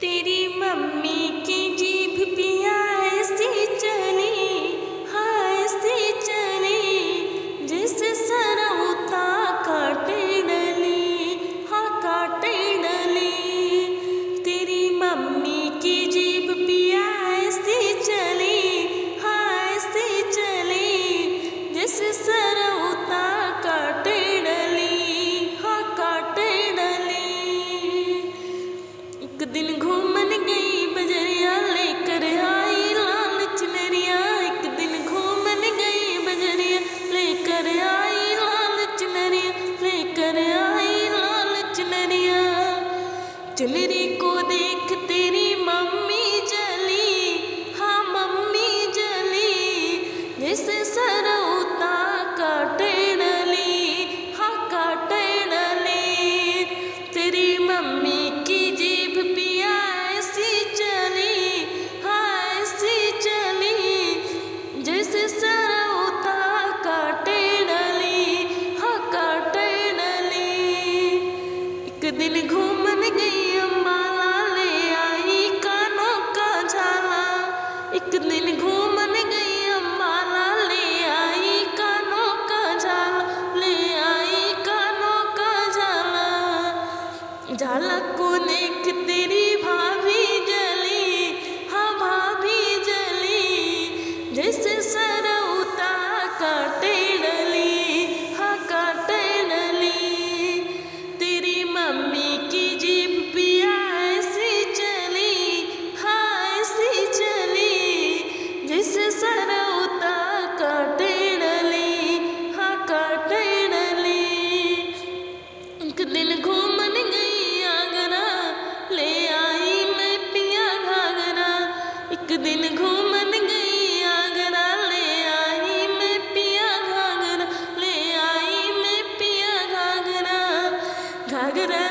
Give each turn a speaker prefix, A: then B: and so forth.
A: तेरी मम्मी की जीभ पिया ऐसी चली, हाँ ऐसी चली, जैसे सरौता काटे डली, हाँ काटे डली। तेरी मम्मी की जीभ पिया ऐसी चली, हाँ ऐसी चली, जैसे सरौता काटे डली, हाँ काटे डली। एक दिन घूमन गई बजरिया, लेकर आई लाल चुनरिया। एक दिन घूमन गई बजरिया, लेकर आई लाल चुनरिया, लेकर आई लाल चुनरिया। चुनरी को देख तेरी मम्मी जली, हाँ मम्मी जली, जैसे सरौता काटे डली, हाँ काटे डली। तेरी मम्मी की जीभ पिया ऐसी चली, हाँ ऐसी चली, जैसे सरौता काटे डली, हाँ काटे डली। एक दिन घूमन गई अम्बाला, ले आई कानों का झाला। एक दिन घूमन गई अम्बाला, ले आई कानों का झाला, ले आई कानों का झाला। झाला को देख तेरी भाभी जली, हाँ भाभी जली, जैसे सरौता काटे डली, हाँ काटे डली। तेरी मम्मी की जीभ पिया ऐसी चली, हाँ ऐसी चली, जैसे सरौता काटे डली, हाँ काटे डली। एक दिन घूमन गई आगरा, ले आई मैं पिया घाघरा। एक दिन घूमन गई आगरा, ले आई मैं पिया घाघरा, ले आई मैं पिया घाघरा। घाघरा